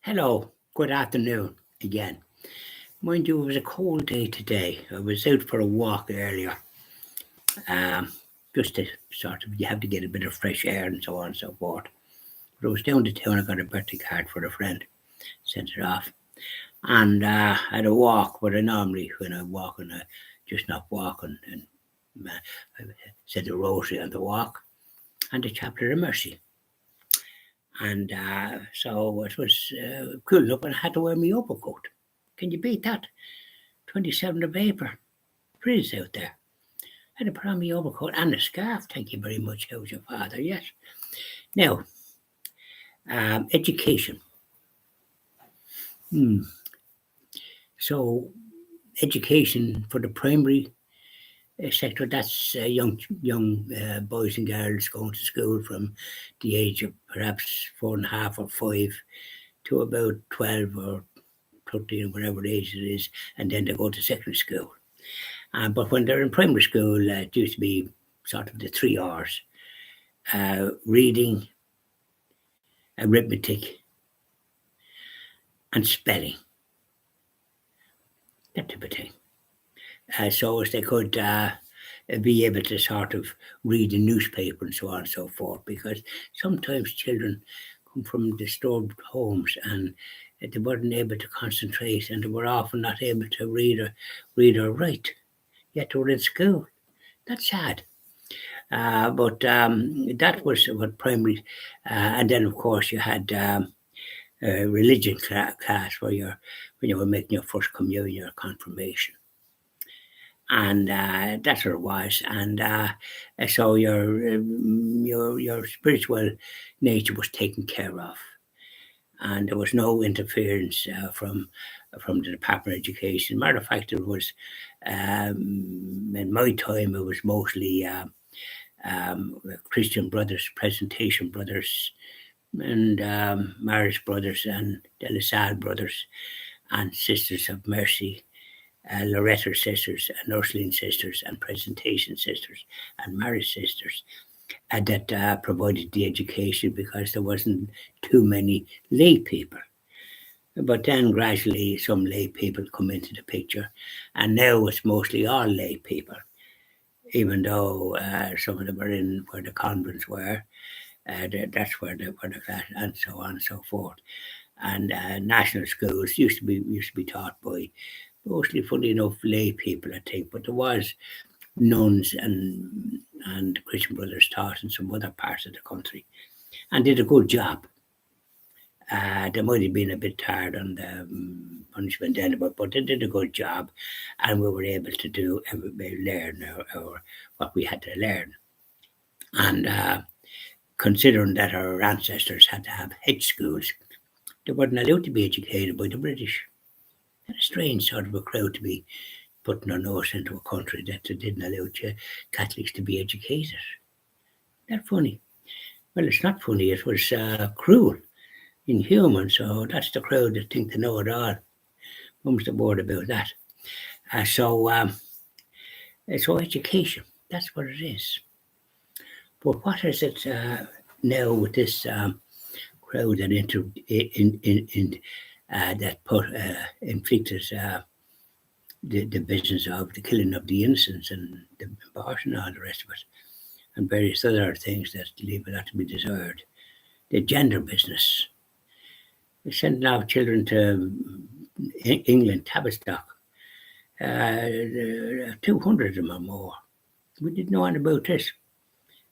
Hello, good afternoon again. Mind you, it was a cold day today. I was out for a walk earlier, um, just to sort of, you have to get a bit of fresh air and so on and so forth. But I was down to town, I got a birthday card for a friend, sent it off. And I had a walk, but I normally, when I'm walking, I just not walking. And I said the rosary on the walk and the Chaplet of Mercy. And so it was cool enough, and I had to wear my overcoat. Can you beat that? 27th of April. Breeze out there. I had to put on my overcoat and a scarf. Thank you very much. How's your father? Yes. Now, education. Hmm. So, education for the primary sector, that's young boys and girls going to school from the age of perhaps 4.5 or 5 to about 12 or 13, whatever age it is, and then they go to secondary school. But when they're in primary school, it used to be sort of the 3 R's: reading, arithmetic, and spelling, that type of thing. So as they could be able to sort of read the newspaper and so on and so forth, because sometimes children come from disturbed homes and they weren't able to concentrate, and they were often not able to read or write, yet they were in school. That's sad. But that was what primary, and then of course you had religion class where when you were making your first communion or confirmation, and that's what it was. And so your spiritual nature was taken care of, and there was no interference from the Department of Education. Matter of fact, it was in my time it was mostly. Christian Brothers, Presentation Brothers, and Marist Brothers, and De La Salle Brothers, and Sisters of Mercy, Loretta Sisters, and Ursuline Sisters, and Presentation Sisters, and Marist Sisters, that provided the education because there wasn't too many lay people. But then gradually some lay people come into the picture, and now it's mostly all lay people, even though some of them are in where the convents were. That's where the class, and so on and so forth. And national schools used to be taught by mostly, funny enough, lay people, I think. But there was nuns and Christian Brothers taught in some other parts of the country, and did a good job. They might have been a bit tired on the punishment then, but they did a good job, and we were able to learn our what we had to learn. And considering that our ancestors had to have head schools, they weren't allowed to be educated by the British. And a strange sort of a crowd to be putting their nose into a country that they didn't allow Catholics to be educated. That funny? Well, it's not funny. It was cruel, inhuman. So that's the crowd that think they know it all. Mum's the word about that. So education. That's what it is. But what is it now with this crowd that that inflicted the business of the killing of the innocents and the abortion and all the rest of it, and various other things that leave a lot to be desired. The gender business. They're sending out children to England, Tavistock. 200 of them or more. We didn't know anything about this.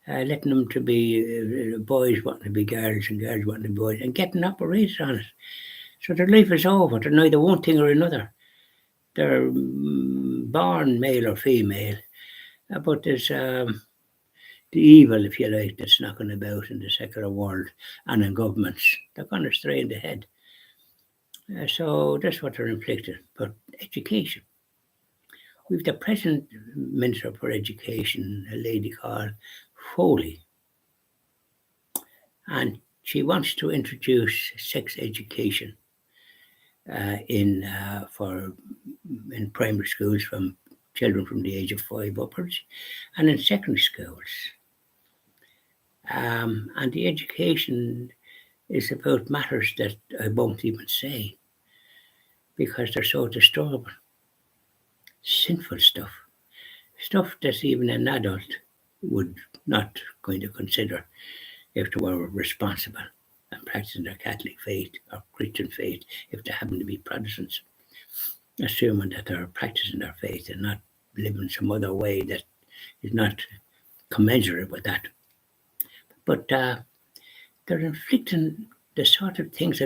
Letting them to be boys wanting to be girls and girls wanting to be boys, and getting operated on it. So their life is over. They're neither one thing or another. They're born male or female, but there's the evil, if you like, that's knocking about in the secular world and in governments. They're going to stray in the head. So that's what they're inflicting. But education. We've the present Minister for Education, a lady called Foley, and she wants to introduce sex education in primary schools from children from the age of 5 upwards, and in secondary schools. And the education is about matters that I won't even say because they're so disturbing. Sinful stuff. Stuff that even an adult would not going to consider if they were responsible and practicing their Catholic faith or Christian faith if they happen to be Protestants, assuming that they're practicing their faith and not living some other way that is not commensurate with that. But they're inflicting the sort of things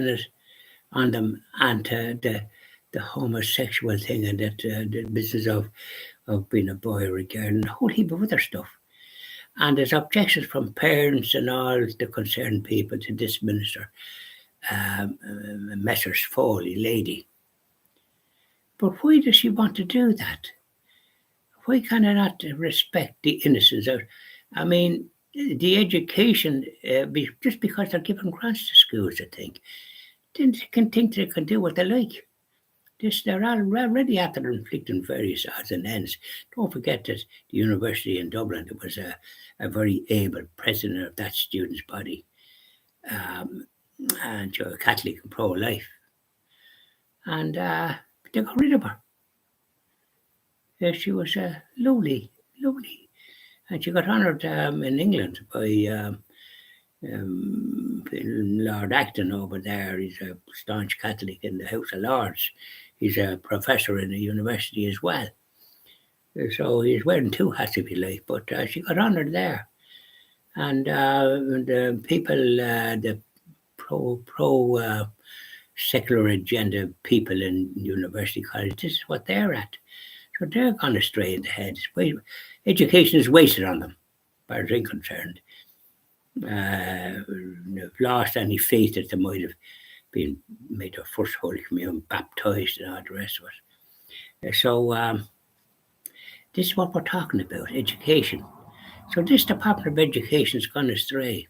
on them and the homosexual thing and that the business of being a boy or a girl and a whole heap of other stuff. And there's objections from parents and all the concerned people to this minister, Messrs. Foley lady. But why does she want to do that? Why can I not respect the innocence? I mean, the education, just because they're giving grants to schools, I think, then they can think they can do what they like. They're already after inflicting various odds and ends. Don't forget that the university in Dublin, there was a very able president of that students' body, and Catholic and pro-life. And they got rid of her. She was lovely. And she got honoured in England by Lord Acton over there. He's a staunch Catholic in the House of Lords. He's a professor in the university as well. So he's wearing two hats, if you like, but she got honoured there. And the people, the pro secular agenda people in university college, this is what they're at. So they're gone astray in the head. Education is wasted on them, as far as I'm concerned. They've lost any faith that they might have been made their first Holy Communion, baptized, and all the rest of it. So this is what we're talking about, education. So this Department of Education has gone astray.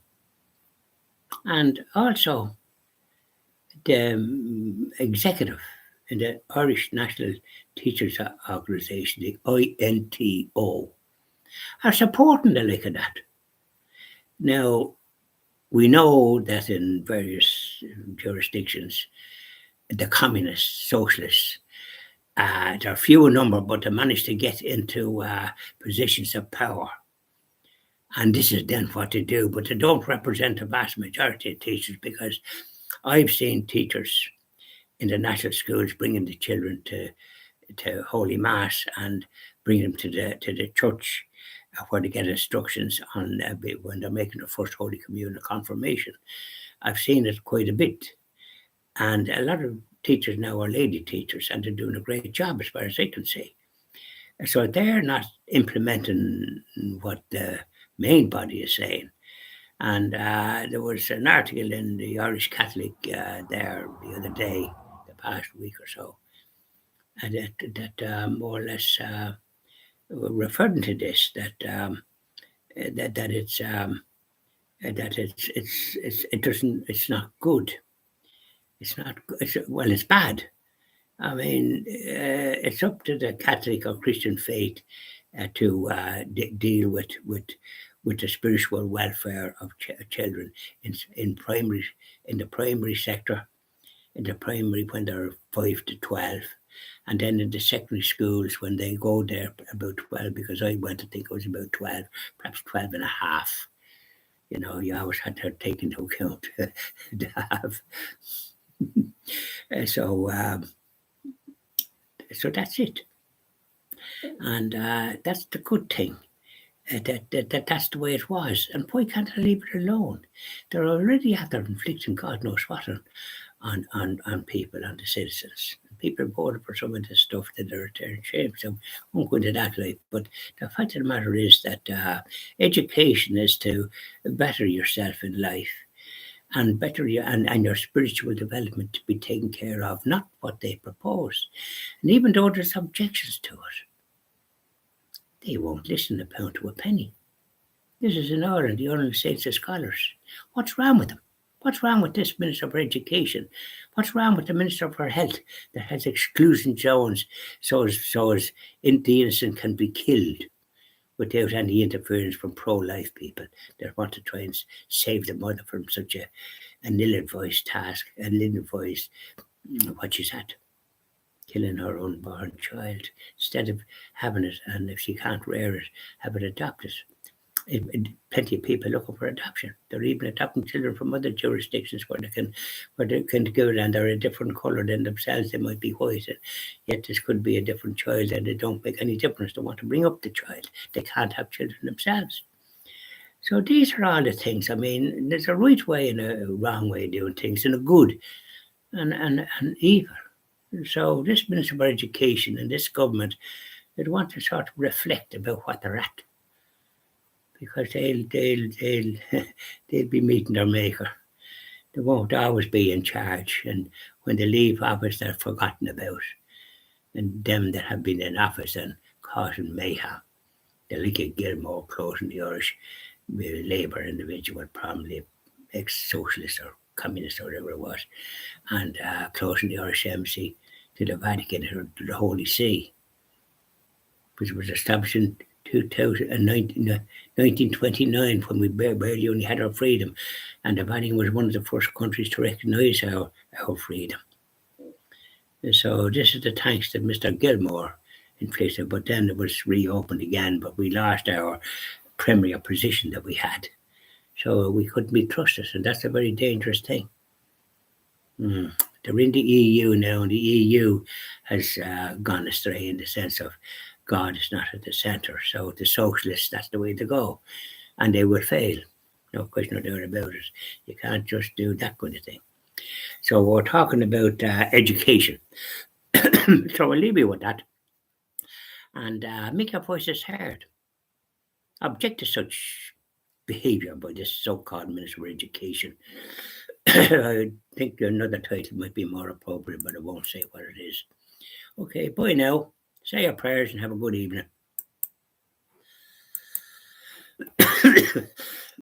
And also the executive in the Irish National Teachers Organisation, the INTO, are supporting the like of that. Now, we know that in various jurisdictions, the communists, socialists, they're few in number, but they manage to get into positions of power. And this is then what they do, but they don't represent the vast majority of teachers, because I've seen teachers in the national schools bringing the children to Holy Mass and bring them to the church where they get instructions on when they're making the first Holy Communion confirmation. I've seen it quite a bit. And a lot of teachers now are lady teachers, and they're doing a great job as far as I can see. So they're not implementing what the main body is saying. And there was an article in the Irish Catholic there the other day, the past week or so, that more or less referring to this, that it's not good. It's not. It's bad. I mean, it's up to the Catholic or Christian faith to deal with the spiritual welfare of children in the primary sector, in the primary when they're 5 to 12, and then in the secondary schools when they go there about 12, because I went to think it was about 12, perhaps 12 and a half. You know, you always had to take into account the half. So that's it. And that's the good thing. That's the way it was. And why can't they leave it alone? They're already after inflicting God knows what on people, on the citizens. People voted for some of the stuff that they're returning shame. So I won't go into that life. But the fact of the matter is that education is to better yourself in life and better and your spiritual development to be taken care of, not what they propose. And even though there's objections to it, they won't listen a pound to a penny. This is in Ireland, the Ireland Saints of Scholars. What's wrong with them? What's wrong with this Minister for Education? What's wrong with the Minister for Health that has exclusion zones so as the innocent can be killed? without any interference from pro-life people that want to try and save the mother from such an ill-advised task, an ill-advised, what she's had, killing her unborn child, instead of having it, and if she can't rear it, have it adopted. Plenty of people looking for adoption. They're even adopting children from other jurisdictions where they can give it, and they're a different colour than themselves. They might be white, and yet this could be a different child, and it don't make any difference. They want to bring up the child. They can't have children themselves. So these are all the things. I mean, there's a right way and a wrong way of doing things, and a good and evil. So this Minister for Education and this government, they want to sort of reflect about what they're at, because they'll they'll be meeting their maker. They won't always be in charge, and when they leave office, they're forgotten about. And them that have been in office and causing mayhem, the like of Gilmore closing the Irish Labour individual, probably ex-socialist or communist or whatever it was, and closing the Irish Embassy to the Vatican or to the Holy See, which was established in 1929 when we barely only had our freedom, and the Vatican was one of the first countries to recognise our freedom. And so this is the thanks to Mr. Gilmore in place of, but then it was reopened again, but we lost our premier position that we had. So we couldn't be trusted, and that's a very dangerous thing. They're in the EU now, and the EU has gone astray in the sense of God is not at the centre. So the socialists, that's the way to go. And they will fail. No question or doubt about it. You can't just do that kind of thing. So we're talking about education. So I'll leave you with that. And make your voices heard. Object to such behaviour by this so-called Minister for Education. I think another title might be more appropriate, but I won't say what it is. Okay, bye now. Say your prayers and have a good evening.